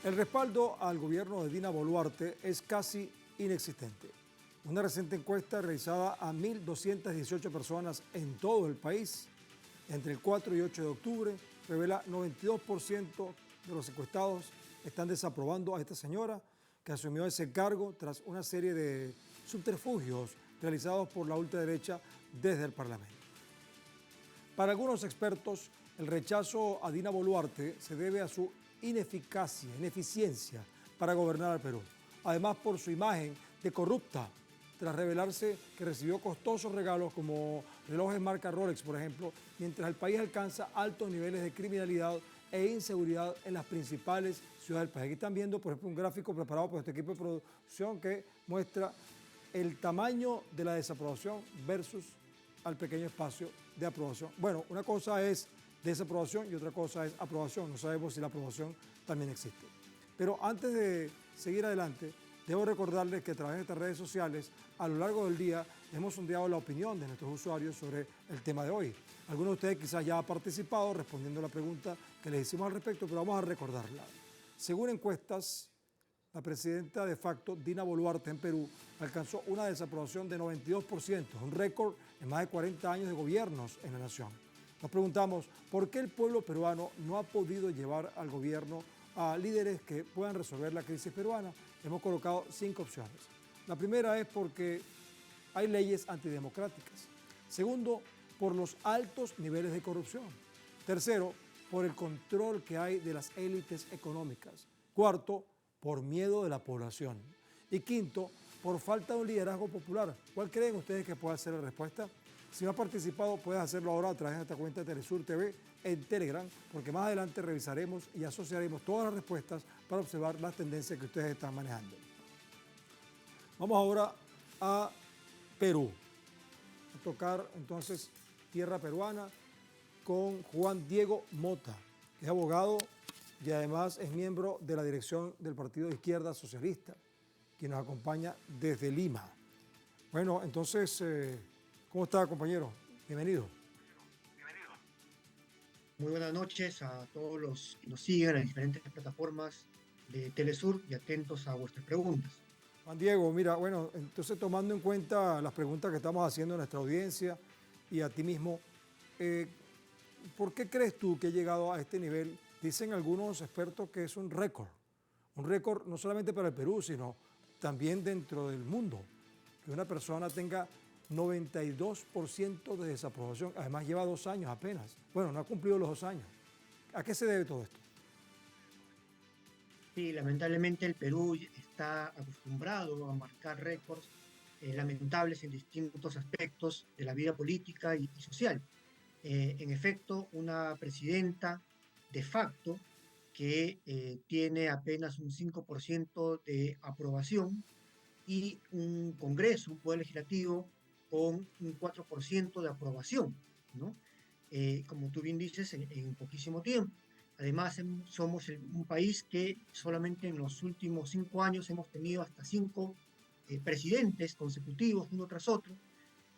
El respaldo al gobierno de Dina Boluarte es casi inexistente. Una reciente encuesta realizada a 1.218 personas en todo el país entre el 4 y 8 de octubre revela 92% de los encuestados están desaprobando a esta señora que asumió ese cargo tras una serie de subterfugios realizados por la ultraderecha desde el Parlamento. Para algunos expertos, el rechazo a Dina Boluarte se debe a su ineficiencia para gobernar al Perú. Además, por su imagen de corrupta, tras revelarse que recibió costosos regalos como relojes marca Rolex, por ejemplo, mientras el país alcanza altos niveles de criminalidad e inseguridad en las principales ciudades del país. Aquí están viendo, por ejemplo, un gráfico preparado por este equipo de producción que muestra el tamaño de la desaprobación versus al pequeño espacio de aprobación. Bueno, una cosa es desaprobación y otra cosa es aprobación. No sabemos si la aprobación también existe. Pero antes de seguir adelante, debo recordarles que a través de estas redes sociales, a lo largo del día, hemos sondeado la opinión de nuestros usuarios sobre el tema de hoy. Algunos de ustedes quizás ya han participado respondiendo a la pregunta que les hicimos al respecto, pero vamos a recordarla. Según encuestas, la presidenta de facto, Dina Boluarte, en Perú, alcanzó una desaprobación de 92%, un récord en más de 40 años de gobiernos en la nación. Nos preguntamos, ¿por qué el pueblo peruano no ha podido llevar al gobierno a líderes que puedan resolver la crisis peruana? Hemos colocado 5 opciones. La primera es porque hay leyes antidemocráticas. Segundo, por los altos niveles de corrupción. Tercero, por el control que hay de las élites económicas. Cuarto, por miedo de la población. Y quinto, por falta de un liderazgo popular. ¿Cuál creen ustedes que pueda ser la respuesta? Si no has participado, puedes hacerlo ahora a través de esta cuenta de Telesur TV en Telegram, porque más adelante revisaremos y asociaremos todas las respuestas para observar las tendencias que ustedes están manejando. Vamos ahora a Perú, a tocar entonces tierra peruana con Juan Diego Mota, que es abogado y además es miembro de la dirección del Partido de Izquierda Socialista, quien nos acompaña desde Lima. Bueno, entonces, ¿cómo está, compañero? Bienvenido. Muy buenas noches a todos los que nos siguen en las diferentes plataformas de Telesur y atentos a vuestras preguntas. Juan Diego, mira, bueno, entonces tomando en cuenta las preguntas que estamos haciendo a nuestra audiencia y a ti mismo, eh, ¿por qué crees tú que he llegado a este nivel? Dicen algunos expertos que es un récord no solamente para el Perú, sino también dentro del mundo, que una persona tenga 92% de desaprobación, además lleva 2 años apenas, bueno, no ha cumplido los 2 años. ¿A qué se debe todo esto? Sí, lamentablemente el Perú está acostumbrado a marcar récords lamentables en distintos aspectos de la vida política y social. En efecto, una presidenta de facto que tiene apenas un 5% de aprobación y un Congreso, un Poder Legislativo con un 4% de aprobación, ¿no? Como tú bien dices, en poquísimo tiempo. Además, somos un país que solamente en los últimos 5 años hemos tenido hasta 5 presidentes consecutivos, uno tras otro.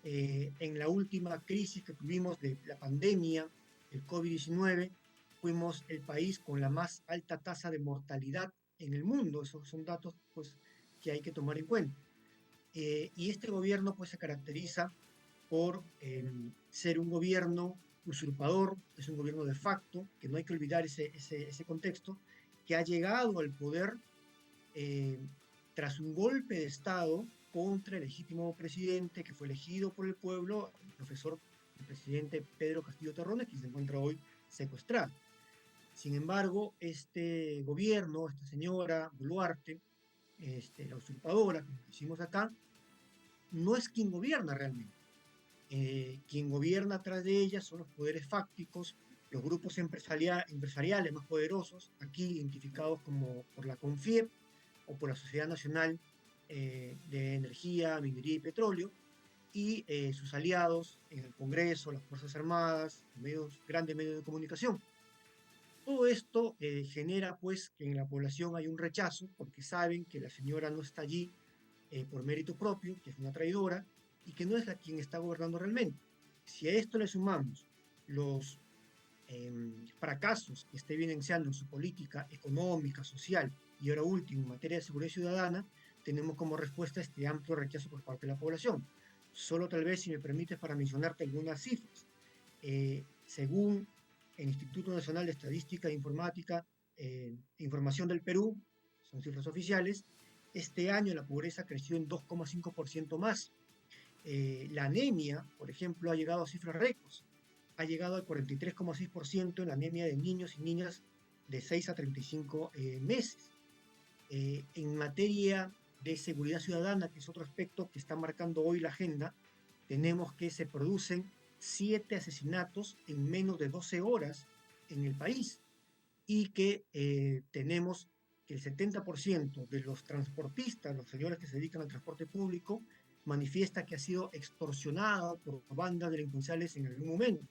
En la última crisis que tuvimos de la pandemia, el COVID-19, fuimos el país con la más alta tasa de mortalidad en el mundo. Esos son datos pues, que hay que tomar en cuenta. Y este gobierno pues, se caracteriza por ser un gobierno usurpador, es un gobierno de facto, que no hay que olvidar ese contexto, que ha llegado al poder eh, tras un golpe de Estado contra el legítimo presidente que fue elegido por el pueblo, el presidente Pedro Castillo Terrones, que se encuentra hoy secuestrado. Sin embargo, este gobierno, esta señora Boluarte, la usurpadora, como decimos acá, no es quien gobierna realmente. Quien gobierna atrás de ella son los poderes fácticos, los grupos empresariales más poderosos, aquí identificados como por la CONFIEP o por la Sociedad Nacional de Energía, Minería y Petróleo, y sus aliados en el Congreso, las Fuerzas Armadas, grandes medios de comunicación. Todo esto genera pues que en la población hay un rechazo porque saben que la señora no está allí por mérito propio, que es una traidora y que no es la quien está gobernando realmente. Si a esto le sumamos los fracasos que esté evidenciando en su política económica, social y ahora último en materia de seguridad ciudadana, tenemos como respuesta este amplio rechazo por parte de la población. Solo tal vez, si me permites, para mencionarte algunas cifras. Según el Instituto Nacional de Estadística e Informática, Información del Perú, son cifras oficiales, este año la pobreza creció en 2,5% más. La anemia, por ejemplo, ha llegado a cifras récords. Ha llegado al 43,6% en la anemia de niños y niñas de 6 a 35 meses. En materia de seguridad ciudadana, que es otro aspecto que está marcando hoy la agenda, tenemos que se producen 7 asesinatos en menos de 12 horas en el país y que tenemos que el 70% de los transportistas, los señores que se dedican al transporte público, manifiesta que ha sido extorsionado por bandas delincuenciales en algún momento.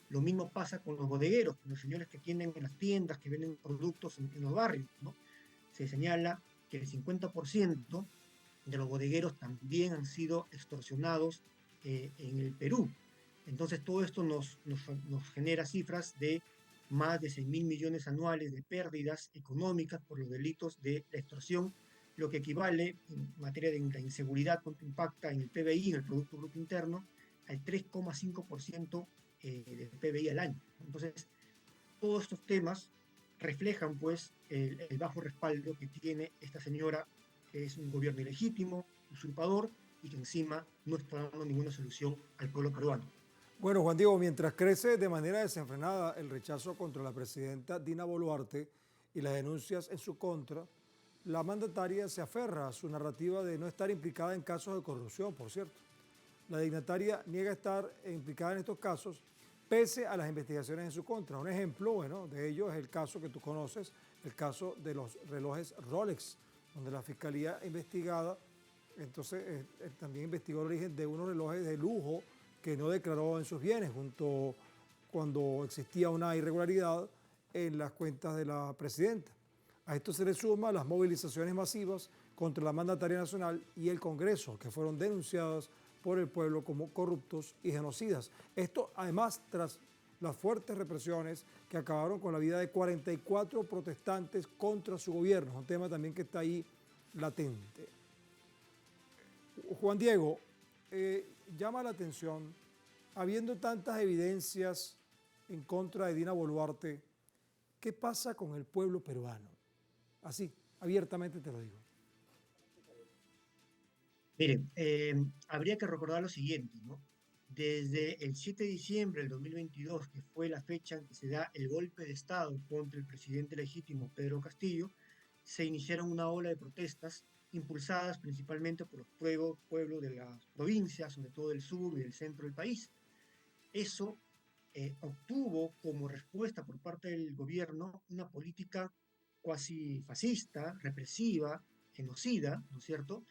Lo mismo pasa con los bodegueros, con los señores que tienen en las tiendas, que venden productos en los barrios, ¿no? Se señala que el 50% de los bodegueros también han sido extorsionados en el Perú. Entonces todo esto nos genera cifras de más de 6.000 millones anuales de pérdidas económicas por los delitos de la extorsión, lo que equivale en materia de la inseguridad, cuánto impacta en el PBI, en el Producto Bruto Interno, al 3,5% del PBI al año. Entonces, todos estos temas reflejan pues el bajo respaldo que tiene esta señora, que es un gobierno ilegítimo, usurpador, y que encima no está dando ninguna solución al pueblo peruano. Bueno, Juan Diego, mientras crece de manera desenfrenada el rechazo contra la presidenta Dina Boluarte y las denuncias en su contra, la mandataria se aferra a su narrativa de no estar implicada en casos de corrupción, por cierto. La dignataria niega estar implicada en estos casos pese a las investigaciones en su contra. Un ejemplo, bueno, de ello es el caso que tú conoces, el caso de los relojes Rolex, donde la Fiscalía investigada, entonces también investigó el origen de unos relojes de lujo que no declaró en sus bienes, junto cuando existía una irregularidad en las cuentas de la presidenta. A esto se le suman las movilizaciones masivas contra la mandataria nacional y el Congreso, que fueron denunciadas por el pueblo como corruptos y genocidas. Esto además tras las fuertes represiones que acabaron con la vida de 44 protestantes contra su gobierno. Es un tema también que está ahí latente. Juan Diego, llama la atención, habiendo tantas evidencias en contra de Dina Boluarte, ¿qué pasa con el pueblo peruano? Así, abiertamente te lo digo. Miren, habría que recordar lo siguiente, ¿no? Desde el 7 de diciembre del 2022, que fue la fecha en que se da el golpe de Estado contra el presidente legítimo Pedro Castillo, se iniciaron una ola de protestas impulsadas principalmente por los pueblos de las provincias, sobre todo del sur y del centro del país. Eso obtuvo como respuesta por parte del gobierno una política cuasi fascista, represiva, genocida, ¿no es cierto?,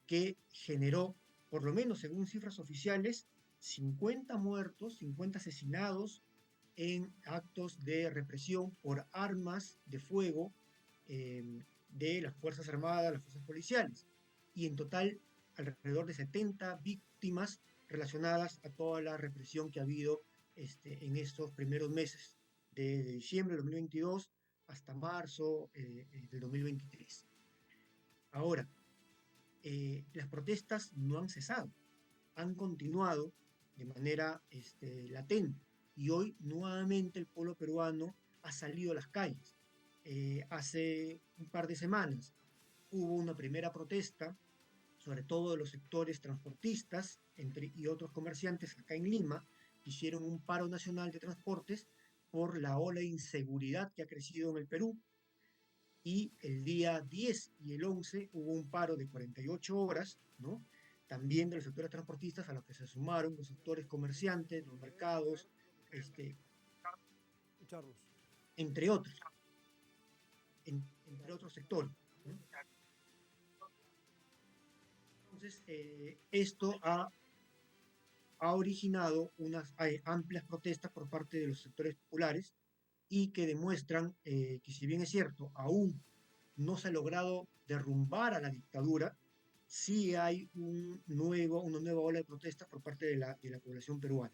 que generó, por lo menos según cifras oficiales, 50 muertos, 50 asesinados en actos de represión por armas de fuego de las Fuerzas Armadas, las Fuerzas Policiales. Y en total, alrededor de 70 víctimas relacionadas a toda la represión que ha habido en estos primeros meses, de diciembre del 2022 hasta marzo del 2023. Ahora, las protestas no han cesado, han continuado de manera latente y hoy nuevamente el pueblo peruano ha salido a las calles. Hace un par de semanas hubo una primera protesta, sobre todo de los sectores transportistas y otros comerciantes acá en Lima, que hicieron un paro nacional de transportes por la ola de inseguridad que ha crecido en el Perú. Y el día 10 y el 11 hubo un paro de 48 horas, ¿no? También de los sectores transportistas, a los que se sumaron los sectores comerciantes, los mercados, Escucharlos. entre otros, entre otros sectores, ¿no? Entonces, esto ha originado unas amplias protestas por parte de los sectores populares y que demuestran que, si bien es cierto, aún no se ha logrado derrumbar a la dictadura, sí hay una nueva ola de protestas por parte de la población peruana.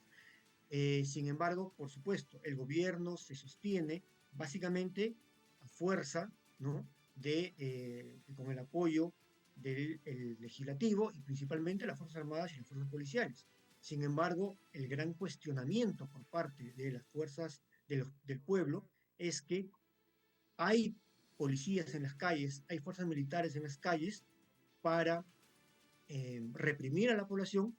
Sin embargo, por supuesto, el gobierno se sostiene básicamente a fuerza, ¿no? Con el apoyo del el legislativo y principalmente las Fuerzas Armadas y las Fuerzas Policiales. Sin embargo, el gran cuestionamiento por parte de las fuerzas del pueblo es que hay policías en las calles, hay fuerzas militares en las calles para reprimir a la población,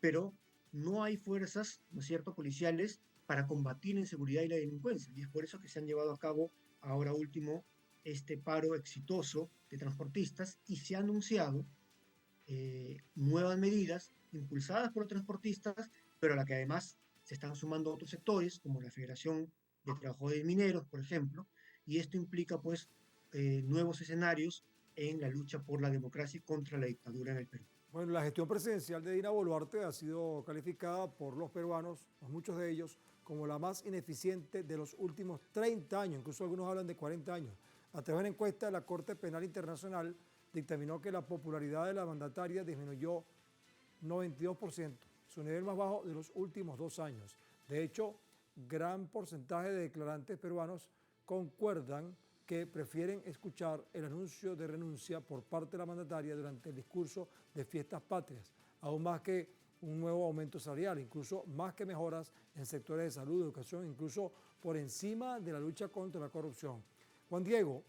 pero no hay fuerzas, ¿no es cierto?, policiales para combatir la inseguridad y la delincuencia. Y es por eso que se han llevado a cabo ahora último este paro exitoso de transportistas y se ha anunciado nuevas medidas impulsadas por los transportistas, pero a la que además se están sumando otros sectores, como la Federación de Trabajadores Mineros, por ejemplo, y esto implica pues nuevos escenarios en la lucha por la democracia y contra la dictadura en el Perú. Bueno, la gestión presidencial de Dina Boluarte ha sido calificada por los peruanos, por muchos de ellos, como la más ineficiente de los últimos 30 años, incluso algunos hablan de 40 años. A través de una encuesta de la Corte Penal Internacional dictaminó que la popularidad de la mandataria disminuyó 92%, su nivel más bajo de los últimos 2 años. De hecho, gran porcentaje de declarantes peruanos concuerdan que prefieren escuchar el anuncio de renuncia por parte de la mandataria durante el discurso de fiestas patrias, aún más que un nuevo aumento salarial, incluso más que mejoras en sectores de salud, educación, incluso por encima de la lucha contra la corrupción. Juan Diego,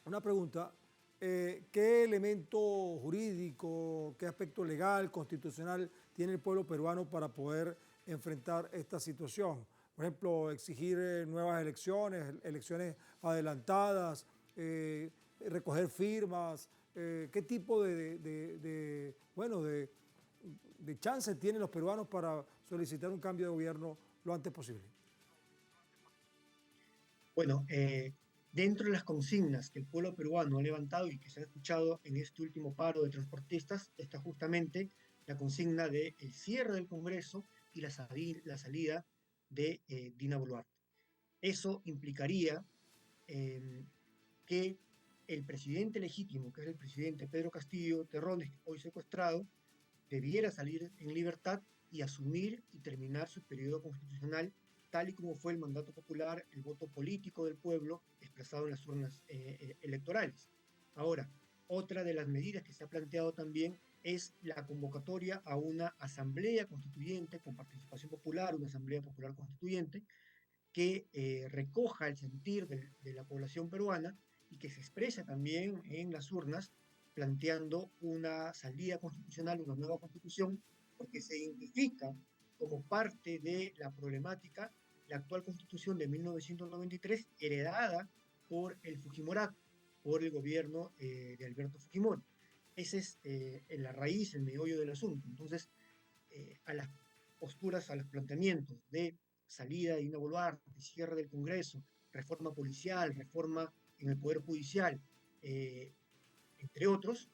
una pregunta, ¿qué elemento jurídico, qué aspecto legal, constitucional tiene el pueblo peruano para poder enfrentar esta situación? Por ejemplo, exigir nuevas elecciones, elecciones adelantadas, recoger firmas, ¿qué tipo de chance tienen los peruanos para solicitar un cambio de gobierno lo antes posible? Bueno, dentro de las consignas que el pueblo peruano ha levantado y que se ha escuchado en este último paro de transportistas, está justamente la consigna del cierre del Congreso y la salida de Dina Boluarte. Eso implicaría que el presidente legítimo, que es el presidente Pedro Castillo Terrones, hoy secuestrado, debiera salir en libertad y asumir y terminar su periodo constitucional, tal y como fue el mandato popular, el voto político del pueblo expresado en las urnas electorales. Ahora, otra de las medidas que se ha planteado también es la convocatoria a una asamblea constituyente con participación popular, una asamblea popular constituyente, que recoja el sentir de la población peruana y que se expresa también en las urnas, planteando una salida constitucional, una nueva constitución, porque se identifica como parte de la problemática la actual constitución de 1993, heredada por el Fujimorato, por el gobierno de Alberto Fujimori. Esa es la raíz, el meollo del asunto. Entonces, a las posturas, a los planteamientos de salida de Dina Boluarte, cierre del Congreso, reforma policial, reforma en el Poder Judicial, entre otros,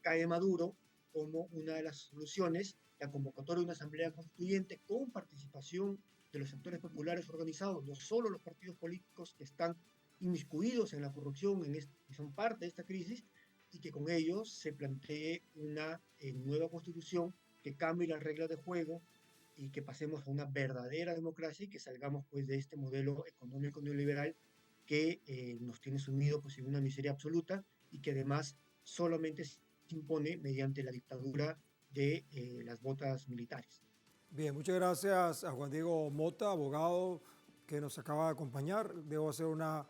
cae Maduro como una de las soluciones la convocatoria de una asamblea constituyente con participación de los sectores populares organizados, no solo los partidos políticos que están inmiscuidos en la corrupción, que son parte de esta crisis, y que con ellos se plantee una nueva constitución que cambie las reglas de juego y que pasemos a una verdadera democracia y que salgamos pues de este modelo económico neoliberal que nos tiene sumido pues en una miseria absoluta y que además solamente se impone mediante la dictadura de las botas militares. Bien, muchas gracias a Juan Diego Mota, abogado que nos acaba de acompañar. Debo hacer una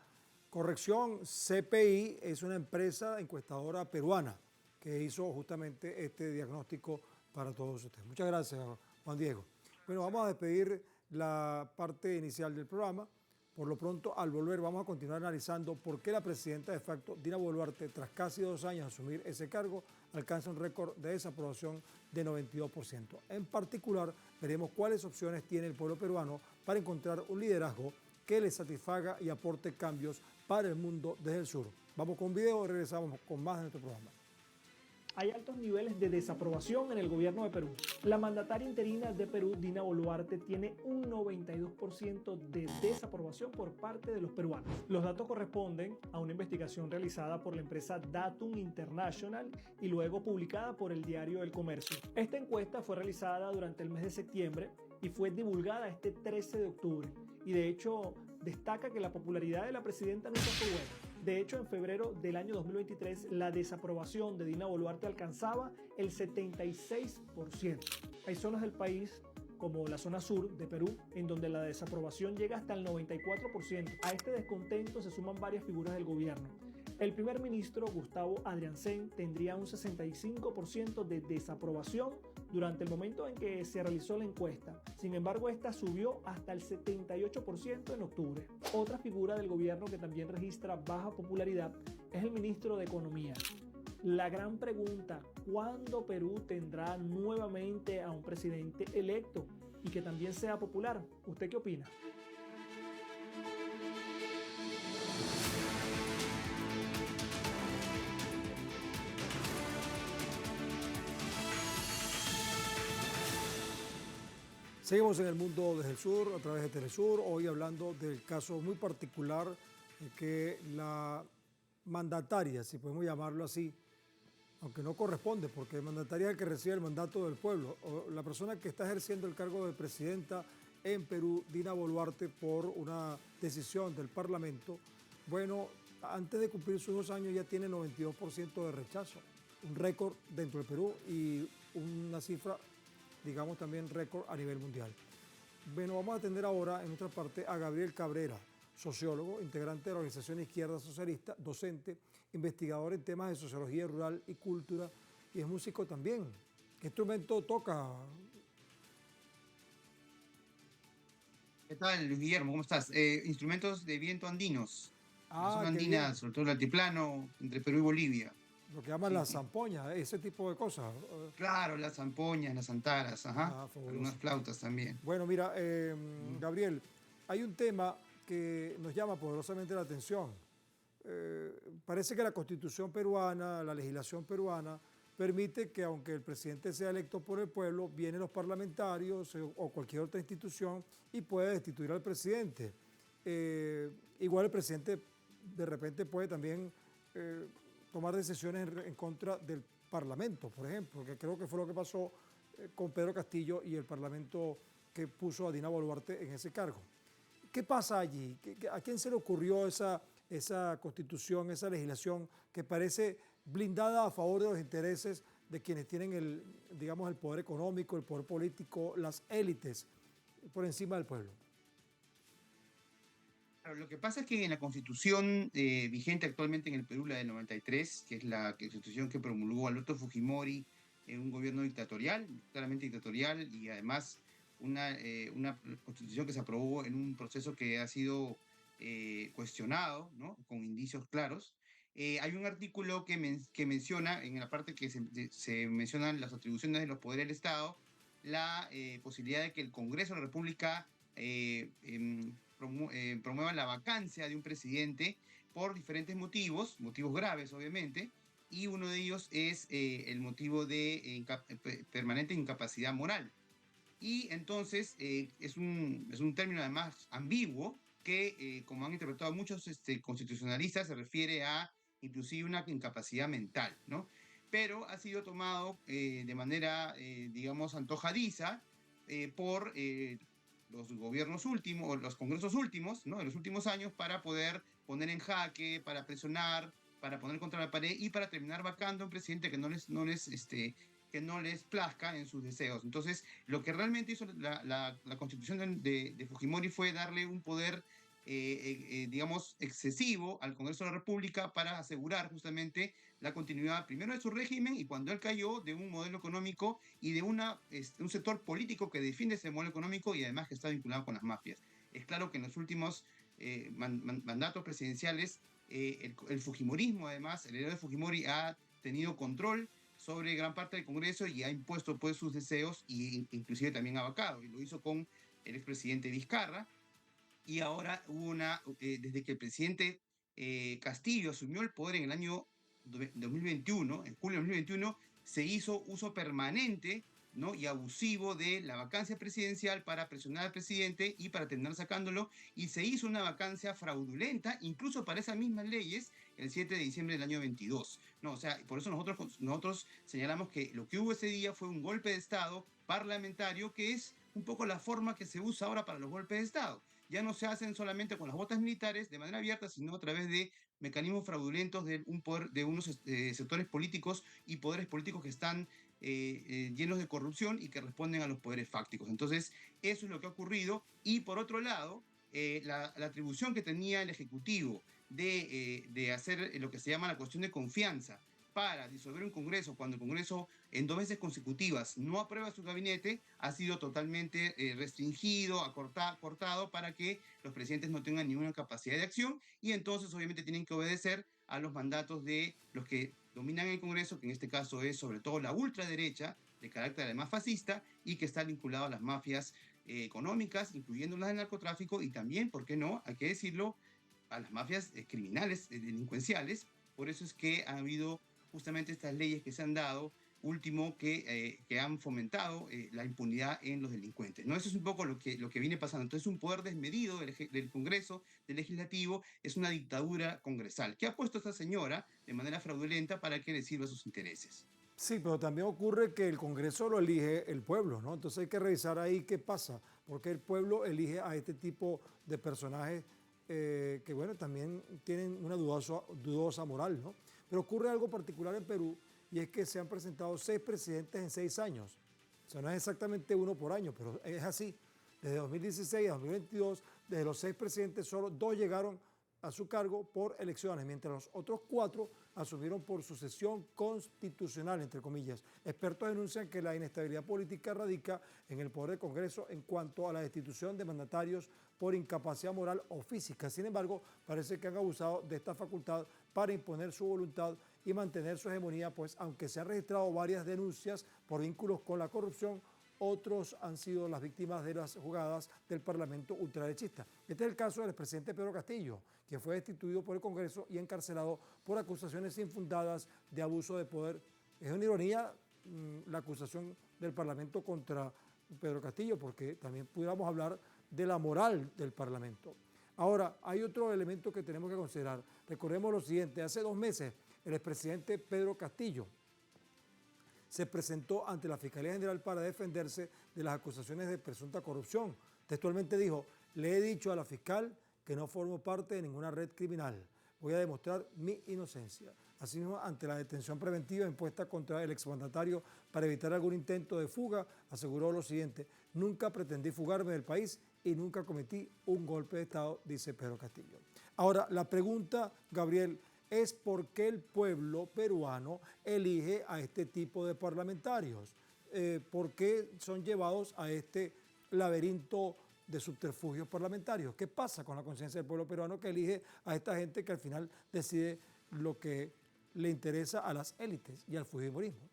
corrección. CPI es una empresa encuestadora peruana que hizo justamente este diagnóstico para todos ustedes. Muchas gracias, Juan Diego. Bueno, vamos a despedir la parte inicial del programa. Por lo pronto, al volver, vamos a continuar analizando por qué la presidenta de facto, Dina Boluarte, tras casi 2 años de asumir ese cargo, alcanza un récord de desaprobación de 92%. En particular, veremos cuáles opciones tiene el pueblo peruano para encontrar un liderazgo que le satisfaga y aporte cambios para el mundo desde el sur. Vamos con un video y regresamos con más de nuestro programa. hay altos niveles de desaprobación en el gobierno de Perú. La mandataria interina de Perú, Dina Boluarte, tiene un 92% de desaprobación por parte de los peruanos. Los datos corresponden a una investigación realizada por la empresa Datum International y luego publicada por el diario El Comercio. Esta encuesta fue realizada durante el mes de septiembre y fue divulgada este 13 de octubre. Y de hecho, destaca que la popularidad de la presidenta nunca fue buena. De hecho, en febrero del año 2023, la desaprobación de Dina Boluarte alcanzaba el 76%. Hay zonas del país, como la zona sur de Perú, en donde la desaprobación llega hasta el 94%. A este descontento se suman varias figuras del gobierno. El primer ministro, Gustavo Adrianzen, tendría un 65% de desaprobación durante el momento en que se realizó la encuesta. Sin embargo, esta subió hasta el 78% en octubre. Otra figura del gobierno que también registra baja popularidad es el ministro de Economía. La gran pregunta, ¿cuándo Perú tendrá nuevamente a un presidente electo y que también sea popular? ¿Usted qué opina? Seguimos en el mundo desde el sur, a través de Telesur, hoy hablando del caso muy particular que la mandataria, si podemos llamarlo así, aunque no corresponde, porque el mandataria es el que recibe el mandato del pueblo, o la persona que está ejerciendo el cargo de presidenta en Perú, Dina Boluarte, por una decisión del Parlamento, bueno, antes de cumplir sus 2 años ya tiene 92% de rechazo, un récord dentro del Perú y una cifra, digamos, también récord a nivel mundial. Bueno, vamos a atender ahora, en otra parte, a Gabriel Cabrera, sociólogo, integrante de la Organización Izquierda Socialista, docente, investigador en temas de sociología rural y cultura, y es músico también. ¿Qué instrumento toca? ¿Qué tal, Luis Guillermo? ¿Cómo estás? Instrumentos de viento andinos. La zona Qué andina, bien. sobre todo el altiplano, entre Perú y Bolivia. Lo que llaman Sí, las sí. zampoñas, ese tipo de cosas. Claro, las zampoñas, las antaras, ajá. Algunas Fabuloso. flautas también. Bueno, mira, Mm. Gabriel, hay un tema que nos llama poderosamente la atención. Parece que la constitución peruana, la legislación peruana, permite que aunque el presidente sea electo por el pueblo, vienen los parlamentarios o cualquier otra institución y puede destituir al presidente. Igual el presidente de repente puede también tomar decisiones en contra del Parlamento, por ejemplo, que creo que fue lo que pasó con Pedro Castillo y el Parlamento que puso a Dina Boluarte en ese cargo. ¿Qué pasa allí? ¿A quién se le ocurrió esa constitución, esa legislación que parece blindada a favor de los intereses de quienes tienen digamos, el poder económico, el poder político, las élites por encima del pueblo? Claro, lo que pasa es que en la constitución vigente actualmente en el Perú, la del 93, que es la constitución que promulgó Alberto Fujimori en un gobierno dictatorial, claramente dictatorial, y además una constitución que se aprobó en un proceso que ha sido cuestionado, ¿no? Con indicios claros. Hay un artículo que menciona, en la parte que se mencionan las atribuciones de los poderes del Estado, la posibilidad de que el Congreso de la República promueva la vacancia de un presidente por diferentes motivos graves obviamente, y uno de ellos es el motivo de permanente incapacidad moral. Y entonces es un término además ambiguo que, como han interpretado muchos constitucionalistas, se refiere a inclusive una incapacidad mental, ¿no? Pero ha sido tomado de manera, digamos, antojadiza por los gobiernos últimos, los congresos últimos, ¿no? De los últimos años, para poder poner en jaque, para presionar, para poner contra la pared y para terminar vacando a un presidente que que no les plazca en sus deseos. Entonces, lo que realmente hizo la constitución de Fujimori fue darle un poder, digamos, excesivo al Congreso de la República para asegurar justamente la continuidad, primero de su régimen, y cuando él cayó, de un modelo económico y de un sector político que defiende ese modelo económico y además que está vinculado con las mafias. Es claro que en los últimos mandatos presidenciales, el Fujimorismo, además, el heredero de Fujimori ha tenido control sobre gran parte del Congreso y ha impuesto pues sus deseos e inclusive también ha vacado, y lo hizo con el expresidente Vizcarra. Y ahora hubo desde que el presidente Castillo asumió el poder en el año 2021, en julio de 2021, se hizo uso permanente, ¿no?, y abusivo de la vacancia presidencial para presionar al presidente y para terminar sacándolo, y se hizo una vacancia fraudulenta, incluso para esas mismas leyes, el 7 de diciembre del año 22. No, o sea, por eso nosotros señalamos que lo que hubo ese día fue un golpe de Estado parlamentario, que es un poco la forma que se usa ahora para los golpes de Estado. Ya no se hacen solamente con las botas militares de manera abierta, sino a través de mecanismos fraudulentos de un poder, de unos sectores políticos y poderes políticos que están llenos de corrupción y que responden a los poderes fácticos. Entonces, eso es lo que ha ocurrido. Y por otro lado, la atribución que tenía el Ejecutivo de hacer lo que se llama la cuestión de confianza para disolver un Congreso cuando el Congreso en 2 veces consecutivas no aprueba su gabinete, ha sido totalmente restringido, cortado para que los presidentes no tengan ninguna capacidad de acción, y entonces obviamente tienen que obedecer a los mandatos de los que dominan el Congreso, que en este caso es sobre todo la ultraderecha, de carácter además fascista, y que está vinculado a las mafias económicas, incluyendo las del narcotráfico, y también, ¿por qué no?, hay que decirlo, a las mafias criminales, delincuenciales. Por eso es que ha habido justamente estas leyes que se han dado, último, que han fomentado la impunidad en los delincuentes, ¿no? Eso es un poco lo que viene pasando. Entonces, un poder desmedido del Congreso, del Legislativo, es una dictadura congresal que ha puesto a esta señora de manera fraudulenta para que le sirva a sus intereses. Sí, pero también ocurre que el Congreso lo elige el pueblo, ¿no? Entonces hay que revisar ahí qué pasa, porque el pueblo elige a este tipo de personajes que, bueno, también tienen una dudosa moral, ¿no? Pero ocurre algo particular en Perú, y es que se han presentado 6 presidentes en 6 años. O sea, no es exactamente uno por año, pero es así. Desde 2016 a 2022, desde los 6 presidentes, solo 2 llegaron a su cargo por elecciones, mientras los otros 4 asumieron por sucesión constitucional, entre comillas. Expertos denuncian que la inestabilidad política radica en el poder del Congreso en cuanto a la destitución de mandatarios por incapacidad moral o física. Sin embargo, parece que han abusado de esta facultad para imponer su voluntad y mantener su hegemonía, pues aunque se han registrado varias denuncias por vínculos con la corrupción, otros han sido las víctimas de las jugadas del Parlamento ultraderechista. Este es el caso del expresidente Pedro Castillo, que fue destituido por el Congreso y encarcelado por acusaciones infundadas de abuso de poder. Es una ironía la acusación del Parlamento contra Pedro Castillo, porque también pudiéramos hablar de la moral del Parlamento. Ahora, hay otro elemento que tenemos que considerar. Recordemos lo siguiente: hace 2 meses el expresidente Pedro Castillo se presentó ante la Fiscalía General para defenderse de las acusaciones de presunta corrupción. Textualmente dijo: le he dicho a la fiscal que no formo parte de ninguna red criminal. Voy a demostrar mi inocencia. Asimismo, ante la detención preventiva impuesta contra el exmandatario para evitar algún intento de fuga, aseguró lo siguiente: nunca pretendí fugarme del país y nunca cometí un golpe de Estado, dice Pedro Castillo. Ahora, la pregunta, Gabriel, es por qué el pueblo peruano elige a este tipo de parlamentarios. ¿Por qué son llevados a este laberinto de subterfugios parlamentarios? ¿Qué pasa con la conciencia del pueblo peruano que elige a esta gente que al final decide lo que le interesa a las élites y al fujimorismo?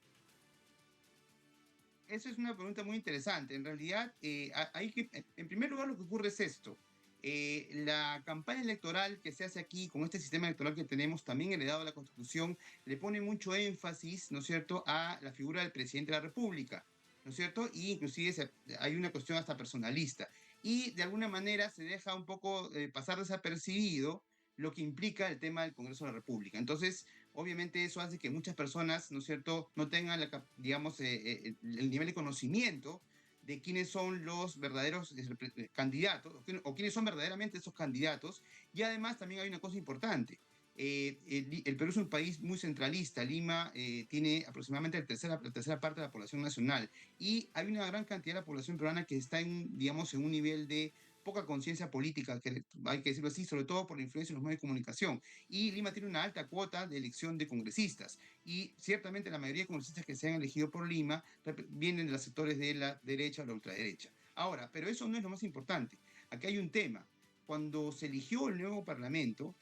Esa es una pregunta muy interesante. En realidad, en primer lugar, lo que ocurre es esto. La campaña electoral que se hace aquí, con este sistema electoral que tenemos, también heredado a la Constitución, le pone mucho énfasis, ¿no es cierto?, a la figura del presidente de la República, ¿no es cierto? Y inclusive hay una cuestión hasta personalista. Y de alguna manera se deja un poco pasar desapercibido lo que implica el tema del Congreso de la República. Entonces, obviamente eso hace que muchas personas, ¿no es cierto?, no tengan, digamos, el nivel de conocimiento de quiénes son los verdaderos candidatos o quiénes son verdaderamente esos candidatos. Y además también hay una cosa importante. El Perú es un país muy centralista. Lima tiene aproximadamente la tercera parte de la población nacional, y hay una gran cantidad de la población peruana que está digamos, en un nivel de poca conciencia política, que hay que decirlo así, sobre todo por la influencia de los medios de comunicación. Y Lima tiene una alta cuota de elección de congresistas. Y ciertamente la mayoría de congresistas que se han elegido por Lima vienen de los sectores de la derecha o la ultraderecha. Ahora, pero eso no es lo más importante. Aquí hay un tema. Cuando se eligió el nuevo Parlamento,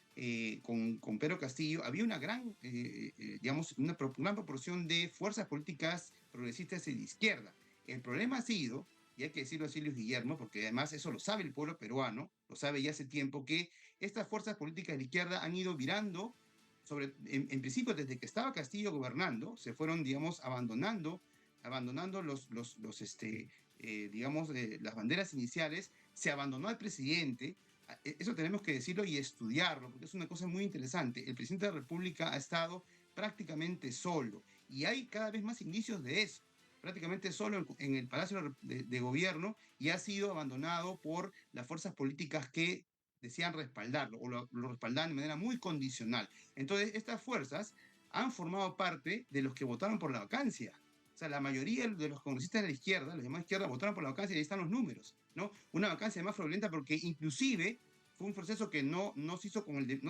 con Pedro Castillo, había una gran, digamos, una gran proporción de fuerzas políticas progresistas y de izquierda. El problema ha sido, y hay que decirlo así, Luis Guillermo, porque además eso lo sabe el pueblo peruano, lo sabe ya hace tiempo, que estas fuerzas políticas de la izquierda han ido virando en principio, desde que estaba Castillo gobernando, se fueron, digamos, abandonando digamos, las banderas iniciales, se abandonó al presidente. Eso tenemos que decirlo y estudiarlo, porque es una cosa muy interesante. El presidente de la República ha estado prácticamente solo, y hay cada vez más indicios de eso, prácticamente solo en el Palacio de Gobierno, y ha sido abandonado por las fuerzas políticas que decían respaldarlo, o lo respaldaban de manera muy condicional. Entonces, estas fuerzas han formado parte de los que votaron por la vacancia. O sea, la mayoría de los congresistas de la izquierda, los llamados izquierda, votaron por la vacancia, y ahí están los números, ¿no? Una vacancia más fraudulenta porque inclusive fue un proceso que no se hizo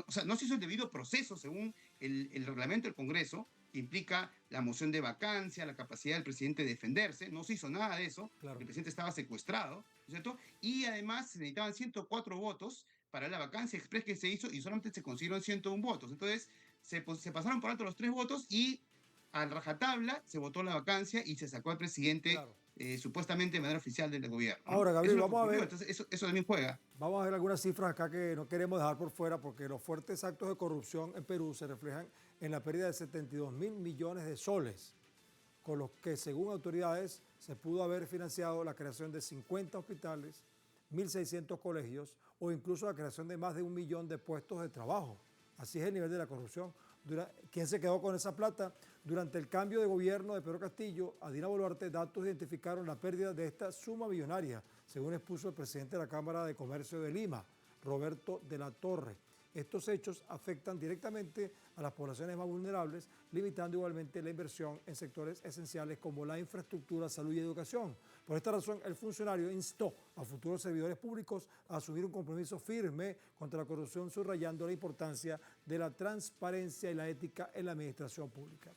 o sea, no se hizo el debido proceso según el reglamento del Congreso, que implica la moción de vacancia, la capacidad del presidente de defenderse. No se hizo nada de eso, Claro. el presidente estaba secuestrado, ¿no es cierto? Y además se necesitaban 104 votos para la vacancia express que se hizo, y solamente se consiguieron 101 votos. Entonces se pasaron por alto los 3 votos, y al rajatabla se votó la vacancia y se sacó al presidente, Claro. Supuestamente de manera oficial del gobierno, ¿no? Ahora, Gabriel, Eso es lo que vamos a ocurrió. ver. Entonces eso también juega. Vamos a ver algunas cifras acá que no queremos dejar por fuera, porque los fuertes actos de corrupción en Perú se reflejan en la pérdida de 72.000 millones de soles, con los que, según autoridades, se pudo haber financiado la creación de 50 hospitales, 1.600 colegios, o incluso la creación de más de 1 millón de puestos de trabajo. Así es el nivel de la corrupción. ¿Quién se quedó con esa plata? Durante el cambio de gobierno de Pedro Castillo a Dina Boluarte, datos identificaron la pérdida de esta suma millonaria, según expuso el presidente de la Cámara de Comercio de Lima, Roberto de la Torre. Estos hechos afectan directamente a las poblaciones más vulnerables, limitando igualmente la inversión en sectores esenciales como la infraestructura, salud y educación. Por esta razón, el funcionario instó a futuros servidores públicos a asumir un compromiso firme contra la corrupción, subrayando la importancia de la transparencia y la ética en la administración pública.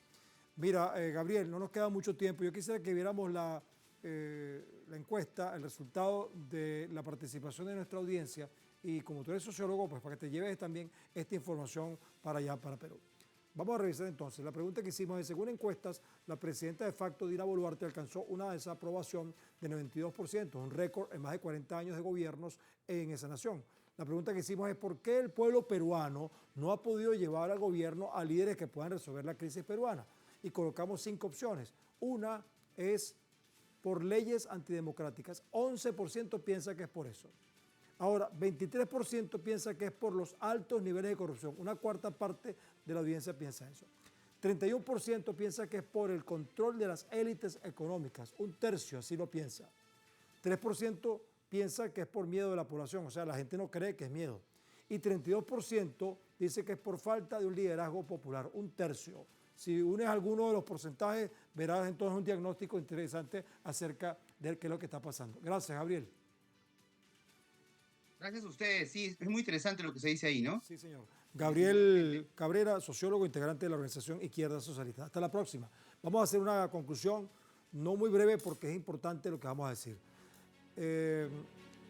Mira, Gabriel, no nos queda mucho tiempo. Yo quisiera que viéramos la encuesta, el resultado de la participación de nuestra audiencia, y como tú eres sociólogo, pues para que te lleves también esta información para allá, para Perú. Vamos a revisar entonces. La pregunta que hicimos es, según encuestas, la presidenta de facto, Dina Boluarte, alcanzó una desaprobación de 92%, un récord en más de 40 años de gobiernos en esa nación. La pregunta que hicimos es, ¿por qué el pueblo peruano no ha podido llevar al gobierno a líderes que puedan resolver la crisis peruana? Y colocamos 5 opciones. Una es por leyes antidemocráticas. 11% piensa que es por eso. Ahora, 23% piensa que es por los altos niveles de corrupción. Una cuarta parte de la audiencia piensa eso. 31% piensa que es por el control de las élites económicas. Un tercio así lo piensa. 3% piensa que es por miedo de la población. O sea, la gente no cree que es miedo. Y 32% dice que es por falta de un liderazgo popular. Un tercio. Si unes alguno de los porcentajes, verás entonces un diagnóstico interesante acerca de qué es lo que está pasando. Gracias, Gabriel. Gracias a ustedes. Sí, es muy interesante lo que se dice ahí, ¿no? Sí, señor. Gabriel Cabrera, sociólogo integrante de la organización Izquierda Socialista. Hasta la próxima. Vamos a hacer una conclusión, no muy breve porque es importante lo que vamos a decir.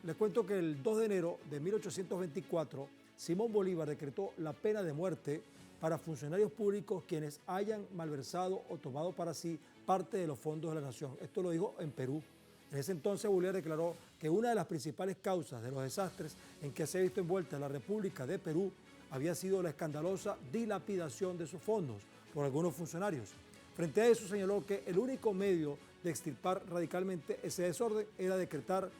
Les cuento que el 2 de enero de 1824, Simón Bolívar decretó la pena de muerte para funcionarios públicos quienes hayan malversado o tomado para sí parte de los fondos de la nación. Esto lo dijo en Perú. En ese entonces Bolívar declaró que una de las principales causas de los desastres en que se ha visto envuelta la República de Perú había sido la escandalosa dilapidación de sus fondos por algunos funcionarios. Frente a eso señaló que el único medio de extirpar radicalmente ese desorden era decretar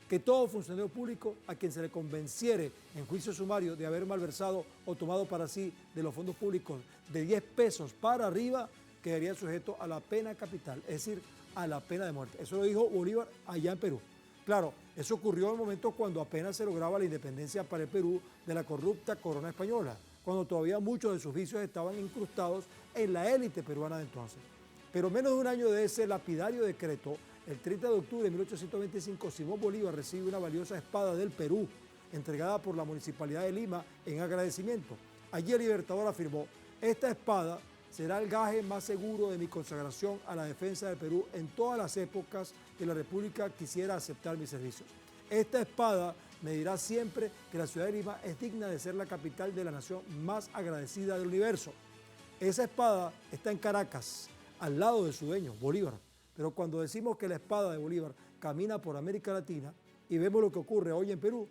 que todo funcionario público a quien se le convenciere en juicio sumario de haber malversado o tomado para sí de los fondos públicos de 10 pesos para arriba quedaría sujeto a la pena capital, es decir, a la pena de muerte. Eso lo dijo Bolívar allá en Perú. Claro, eso ocurrió en el momento cuando apenas se lograba la independencia para el Perú de la corrupta corona española, cuando todavía muchos de sus vicios estaban incrustados en la élite peruana de entonces. Pero menos de un año de ese lapidario decreto, el 30 de octubre de 1825, Simón Bolívar recibe una valiosa espada del Perú, entregada por la Municipalidad de Lima en agradecimiento. Allí el libertador afirmó, esta espada será el gaje más seguro de mi consagración a la defensa del Perú en todas las épocas que la República quisiera aceptar mis servicios. Esta espada me dirá siempre que la ciudad de Lima es digna de ser la capital de la nación más agradecida del universo. Esa espada está en Caracas, al lado de su dueño, Bolívar. Pero cuando decimos que la espada de Bolívar camina por América Latina y vemos lo que ocurre hoy en Perú,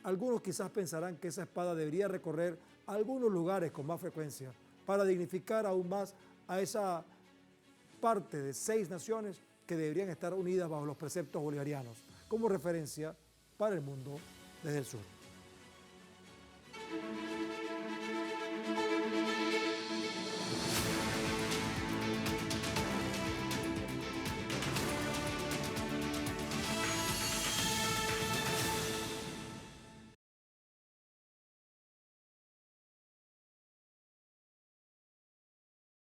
algunos quizás pensarán que esa espada debería recorrer algunos lugares con más frecuencia para dignificar aún más a esa parte de 6 naciones que deberían estar unidas bajo los preceptos bolivarianos, como referencia para el mundo desde el sur.